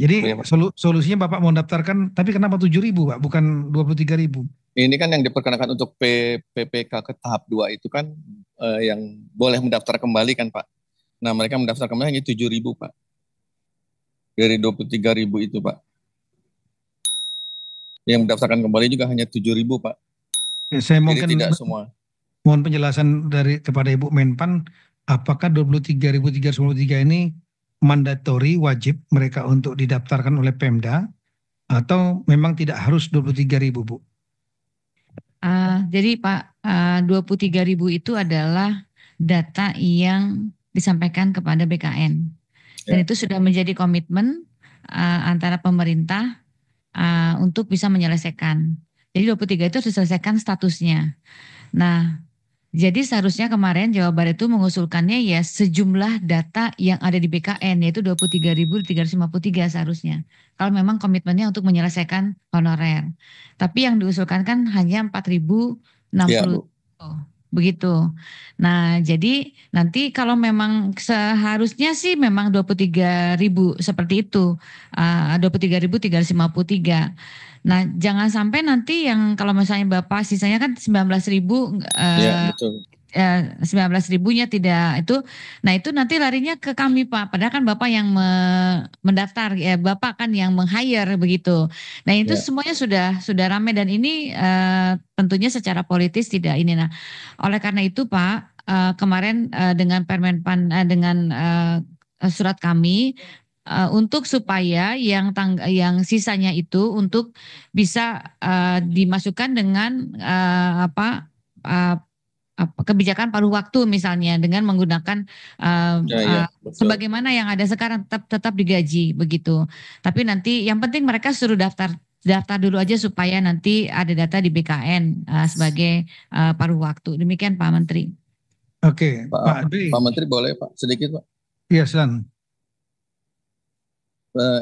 Jadi Ya, Pak. solusinya Bapak mau daftarkan, tapi kenapa 7.000 Pak, bukan 23.000? Ini kan yang diperkenakan untuk PPK ke tahap 2 itu kan yang boleh mendaftar kembali kan Pak. Nah mereka mendaftar kembali hanya 7.000 Pak. Dari 23.000 itu Pak. Yang mendaftarkan kembali juga hanya 7.000 Pak. Saya Jadi mungkin tidak semua. mohon penjelasan kepada Ibu Menpan, apakah 23.393 ini mandatori wajib mereka untuk didaftarkan oleh Pemda atau memang tidak harus 23.000 Bu? Jadi Pak, 23.000 itu adalah data yang disampaikan kepada BKN. Dan Ya. itu sudah menjadi komitmen antara pemerintah untuk bisa menyelesaikan. Jadi 23 itu harus diselesaikan statusnya. Nah, jadi seharusnya kemarin Jawa Barat itu mengusulkannya ya sejumlah data yang ada di BKN yaitu 23.353 seharusnya. Kalau memang komitmennya untuk menyelesaikan honorer. Tapi yang diusulkan kan hanya 4.060 Ya Bu. begitu. Nah, jadi nanti kalau memang seharusnya sih memang 23.000 seperti itu. 23.353. Nah, jangan sampai nanti yang kalau misalnya Bapak sisanya kan 19.000 Ya betul. 19 ribunya tidak itu. Nah, itu nanti larinya ke kami Pak. Padahal kan Bapak yang mendaftar ya, Bapak kan yang meng-hire begitu. Nah, itu Ya. semuanya sudah ramai dan ini tentunya secara politis tidak ini. Nah, oleh karena itu Pak, kemarin dengan Permenpan dengan surat kami untuk supaya yang sisanya itu untuk bisa dimasukkan dengan kebijakan paruh waktu misalnya dengan menggunakan Ya, ya, betul. sebagaimana yang ada sekarang tetap digaji begitu. Tapi nanti yang penting mereka suruh daftar dulu aja supaya nanti ada data di BKN sebagai paruh waktu. Demikian Pak Menteri. Oke, Pak, Pak B. Pak Menteri boleh Pak sedikit Pak. Iya, silakan.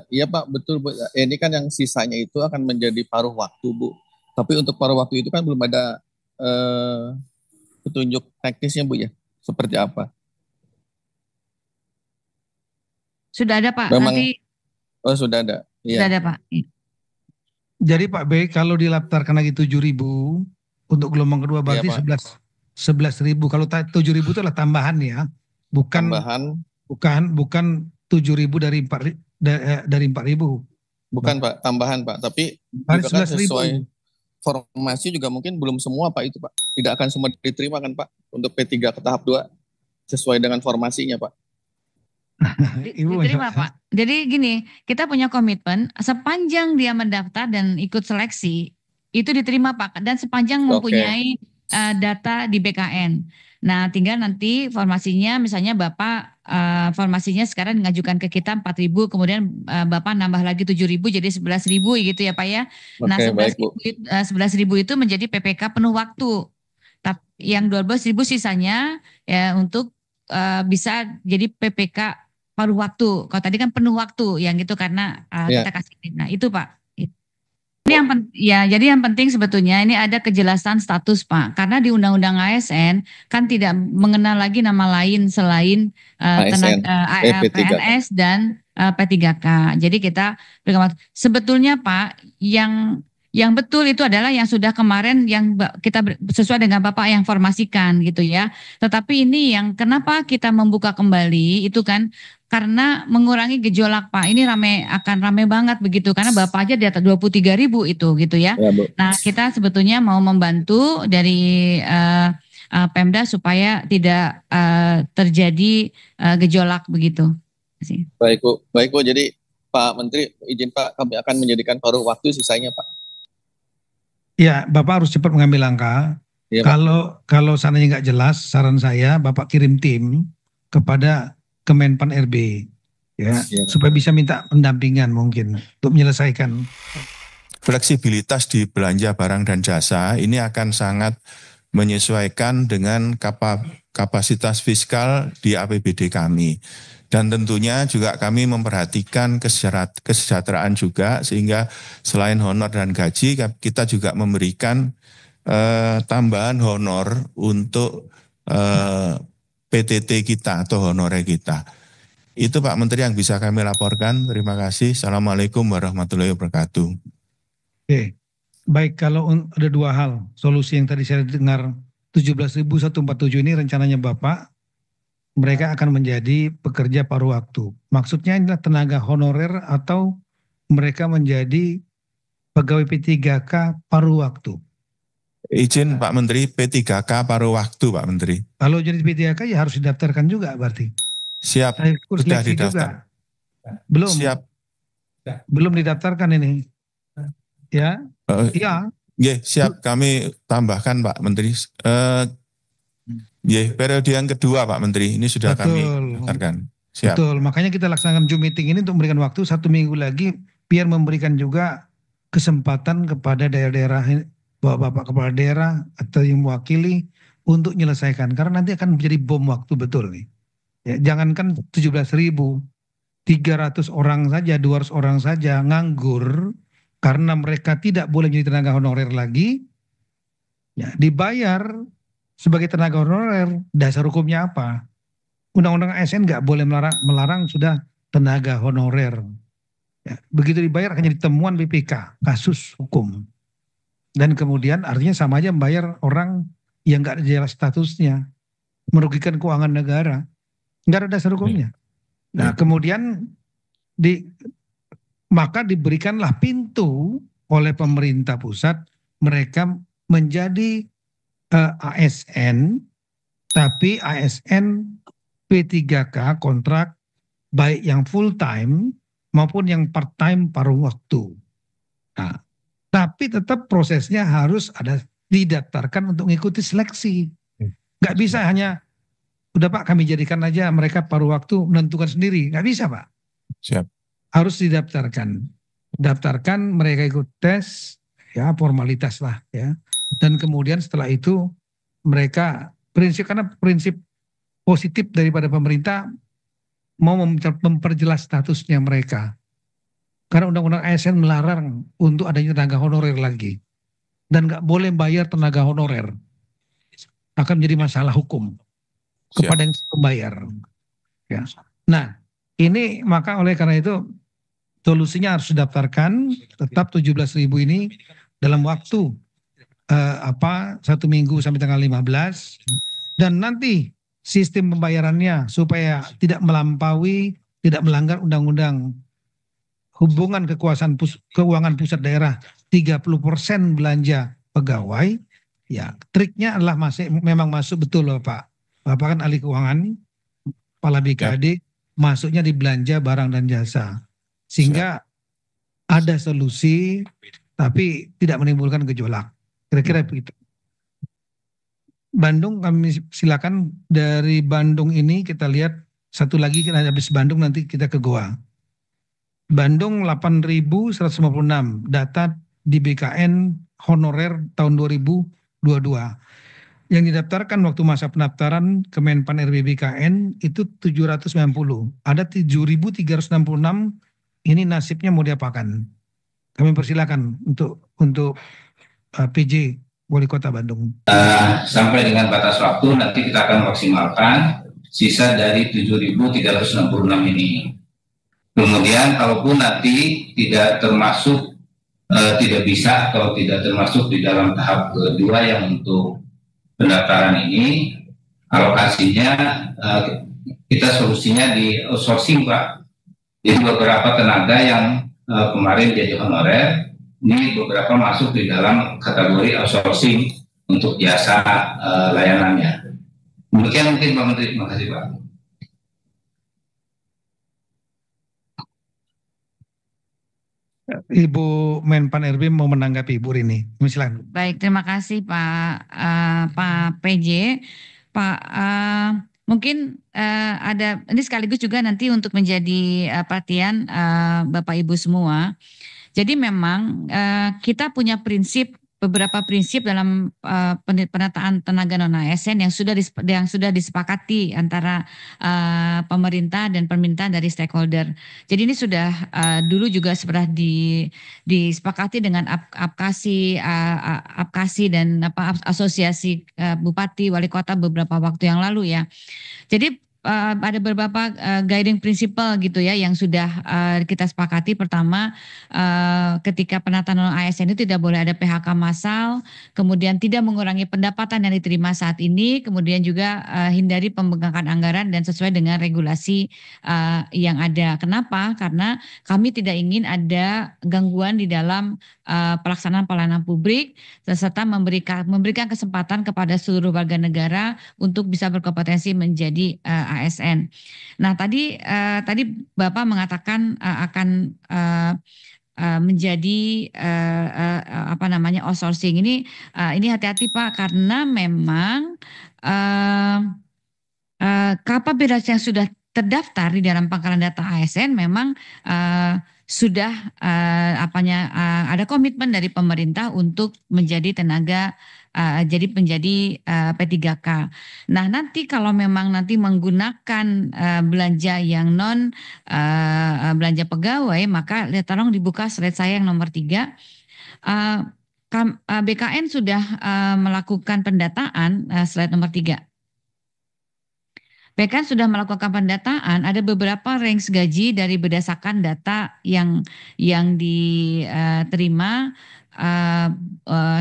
Iya Pak, betul Bu. Ini kan yang sisanya itu akan menjadi paruh waktu Bu. Tapi untuk paruh waktu itu kan belum ada eh, petunjuk teknisnya Bu ya. Seperti apa? Sudah ada Pak, Memang, nanti oh sudah ada. sudah Iya. ada Pak. Jadi Pak B, kalau didaftarkan lagi 7.000 untuk gelombang kedua Iya berarti Pak. 11.000. Kalau 7.000 itu adalah tambahan ya, bukan Tambahan, bukan 7.000 dari 4.000. bukan Pak, tambahan Pak. Tapi Hari juga kan 11.000. sesuai formasi juga mungkin belum semua Pak itu Pak. Tidak akan semua diterima kan Pak untuk P3 ke tahap 2 sesuai dengan formasinya Pak. Ibu Diterima Pak. Jadi gini, kita punya komitmen sepanjang dia mendaftar dan ikut seleksi itu diterima Pak dan sepanjang Oke, mempunyai data di BKN. Nah, tinggal nanti formasinya misalnya Bapak formasinya sekarang mengajukan ke kita 4.000 kemudian Bapak nambah lagi 7.000 jadi 11.000 gitu ya Pak ya. Nah, oke baik Bu. 11.000 itu menjadi PPK penuh waktu. Tapi yang 12.000 sisanya ya untuk bisa jadi PPK paruh waktu. Kalau tadi kan penuh waktu yang gitu karena Ya, kita kasih. Nah, itu Pak. Ini yang ya, jadi yang penting sebetulnya ini ada kejelasan status Pak. Karena di Undang-Undang ASN kan tidak mengenal lagi nama lain selain ASN, P3K. PNS dan P3K. Jadi kita sebetulnya Pak yang betul itu adalah yang sudah kemarin yang kita sesuai dengan Bapak yang formasikan gitu ya. Tetapi ini yang kenapa kita membuka kembali itu kan karena mengurangi gejolak Pak. Ini akan rame banget begitu karena Bapak aja di atas 23.000 itu gitu ya. Ya Bu. Nah, kita sebetulnya mau membantu dari Pemda supaya tidak terjadi gejolak begitu. Baik Bu. Baik Bu. Jadi Pak Menteri izin Pak kami akan menjadikan paruh waktu sisanya Pak. Ya, Bapak harus cepat mengambil langkah. Iya Pak. Kalau seandainya nggak jelas, saran saya Bapak kirim tim kepada Kemenpan RB ya, Iya Pak. supaya bisa minta pendampingan mungkin untuk menyelesaikan. Fleksibilitas di belanja barang dan jasa ini akan sangat menyesuaikan dengan kapasitas fiskal di APBD kami. Dan tentunya juga kami memperhatikan kesejahteraan juga sehingga selain honor dan gaji kita juga memberikan tambahan honor untuk PTT kita atau honorer kita. Itu Pak Menteri yang bisa kami laporkan. Terima kasih. Assalamualaikum warahmatullahi wabarakatuh. Oke, baik, kalau ada dua hal solusi yang tadi saya dengar 17.147 ini rencananya Bapak, mereka akan menjadi pekerja paruh waktu. Maksudnya inilah tenaga honorer atau mereka menjadi pegawai P3K paruh waktu. Izin Pak Menteri, P3K paruh waktu Pak Menteri. Kalau jadi P3K ya harus didaftarkan juga berarti. Siap, Saya ikut sudah seleksi didaftar. juga. Belum, Siap. belum didaftarkan ini. Ya, iya. Siap, kami tambahkan Pak Menteri. Periode yang kedua Pak Menteri, ini sudah kami daftarkan. Siap. Betul, makanya kita laksanakan Zoom meeting ini untuk memberikan waktu 1 minggu lagi biar memberikan juga kesempatan kepada daerah-daerah, Bapak kepala daerah atau yang mewakili untuk menyelesaikan. Karena nanti akan menjadi bom waktu betul nih. Ya, jangankan 17.000, 300 orang saja, 200 orang saja nganggur karena mereka tidak boleh menjadi tenaga honorer lagi, ya, dibayar sebagai tenaga honorer. Dasar hukumnya apa? Undang-undang ASN nggak boleh melarang sudah tenaga honorer. Ya, begitu dibayar akan jadi temuan BPK, kasus hukum. Dan kemudian artinya sama aja membayar orang yang nggak jelas statusnya, merugikan keuangan negara, nggak ada dasar hukumnya. Nah kemudian maka diberikanlah pintu oleh pemerintah pusat mereka menjadi ASN, tapi ASN P3K kontrak baik yang full time maupun yang part time paruh waktu. Nah, tapi tetap prosesnya harus ada didaftarkan untuk mengikuti seleksi. Nggak bisa hanya udah Pak kami jadikan aja mereka paruh waktu menentukan sendiri. Nggak bisa Pak. Siap. Harus didaftarkan. Daftarkan, mereka ikut tes, ya formalitas lah ya. Dan kemudian setelah itu mereka karena prinsip positif daripada pemerintah mau memperjelas statusnya mereka. Karena undang-undang ASN melarang untuk adanya tenaga honorer lagi. Dan nggak boleh bayar tenaga honorer. Akan menjadi masalah hukum kepada yang membayar. Ya. Nah, ini maka oleh karena itu solusinya harus didaftarkan tetap 17.000 ini dalam waktu 1 minggu sampai tanggal 15, dan nanti sistem pembayarannya supaya tidak melampaui, tidak melanggar undang-undang hubungan kekuasaan keuangan pusat daerah 30% belanja pegawai. Ya, triknya adalah memang masuk betul loh Pak. Bapak kan ahli keuangan, kepala BKD, masuknya di belanja barang dan jasa. Sehingga ada solusi tapi tidak menimbulkan gejolak. Kira-kira begitu. Bandung kami silakan, dari Bandung ini kita lihat satu lagi, kita habis Bandung nanti kita ke Goa. Bandung 8.156 data di BKN honorer tahun 2022. Yang didaftarkan waktu masa pendaftaran Kemenpan RB BKN itu 790. Ada 7.366 ini nasibnya mau diapakan? Kami persilakan untuk PJ Wali Kota Bandung. Sampai dengan batas waktu nanti kita akan maksimalkan sisa dari 7.366 ini. Kemudian kalaupun nanti tidak termasuk tidak bisa atau tidak termasuk di dalam tahap kedua yang untuk pendaftaran ini, alokasinya kita solusinya di outsourcing Pak. Jadi beberapa tenaga yang kemarin jadi honorer, ini beberapa masuk di dalam kategori outsourcing untuk jasa layanannya. Demikian mungkin Pak Menteri, terima kasih Pak. Ibu Menpan RB mau menanggapi Ibu Rini. Silakan. Baik, terima kasih Pak PJ. Pak, mungkin ada ini sekaligus juga nanti untuk menjadi perhatian Bapak Ibu semua. Jadi memang kita punya beberapa prinsip dalam penataan tenaga non-ASN yang sudah disepakati antara pemerintah dan permintaan dari stakeholder. Jadi ini sudah dulu juga sudah disepakati dengan APKASI dan asosiasi bupati wali kota beberapa waktu yang lalu ya. Jadi ada beberapa guiding principle gitu ya yang sudah kita sepakati. Pertama, ketika penataan ASN itu tidak boleh ada PHK massal, kemudian tidak mengurangi pendapatan yang diterima saat ini, kemudian juga hindari pembengkakan anggaran dan sesuai dengan regulasi yang ada. Kenapa? Karena kami tidak ingin ada gangguan di dalam pelaksanaan pelayanan publik, serta memberikan kesempatan kepada seluruh warga negara untuk bisa berkompetensi menjadi ASN. Nah, tadi Bapak mengatakan akan menjadi outsourcing. Ini hati-hati Pak, karena memang kapabilitas yang sudah terdaftar di dalam pangkalan data ASN memang sudah ada komitmen dari pemerintah untuk menjadi tenaga menjadi P3K. Nah, nanti kalau memang nanti menggunakan belanja yang non belanja pegawai, maka tolong dibuka slide saya yang nomor 3. BKN sudah melakukan pendataan, slide nomor 3. BKN sudah melakukan pendataan, ada beberapa range gaji dari berdasarkan data yang diterima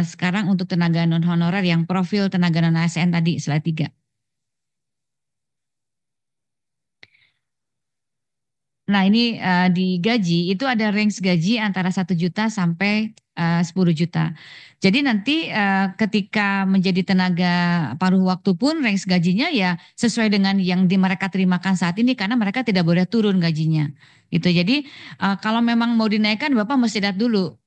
sekarang untuk tenaga non honorer yang profil tenaga non ASN tadi, slide 3. Nah, ini di gaji itu ada range gaji antara 1 juta sampai 10 juta. Jadi nanti ketika menjadi tenaga paruh waktu pun range gajinya ya sesuai dengan yang mereka terimakan saat ini, karena mereka tidak boleh turun gajinya. Gitu. Jadi kalau memang mau dinaikkan, Bapak mesti lihat dulu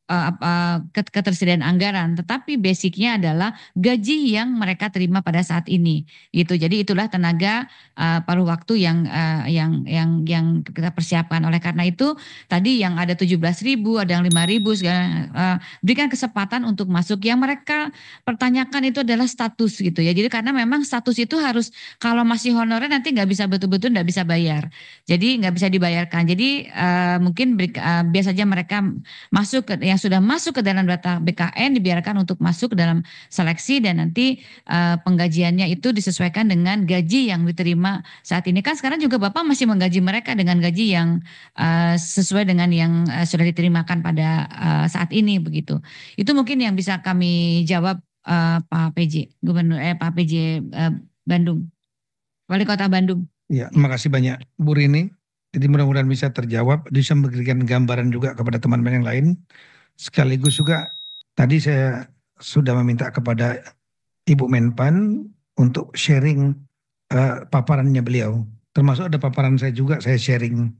ketersediaan anggaran, tetapi basicnya adalah gaji yang mereka terima pada saat ini. Gitu. Jadi itulah tenaga paruh waktu yang kita persiapkan. Oleh karena itu tadi yang ada 17.000, ada yang 5.000 segala, berikan kesempatan untuk masuk. Yang mereka pertanyakan itu adalah status gitu ya. Jadi karena memang status itu harus, kalau masih honorer nanti nggak bisa betul-betul nggak bisa bayar. Jadi nggak bisa dibayarkan. Jadi mungkin biasa saja mereka masuk yang sudah masuk ke dalam data BKN dibiarkan untuk masuk ke dalam seleksi, dan nanti penggajiannya itu disesuaikan dengan gaji yang diterima saat ini. Kan sekarang juga Bapak masih menggaji mereka dengan gaji yang sesuai dengan yang sudah diterimakan pada saat ini begitu. Itu mungkin yang bisa kami jawab Pak PJ Pak PJ Bandung, Wali Kota Bandung. Ya, terima kasih banyak Bu Rini. Jadi mudah-mudahan bisa terjawab, bisa memberikan gambaran juga kepada teman-teman yang lain. Sekaligus juga tadi saya sudah meminta kepada Ibu Menpan untuk sharing paparannya beliau. Termasuk ada paparan saya juga, saya sharing.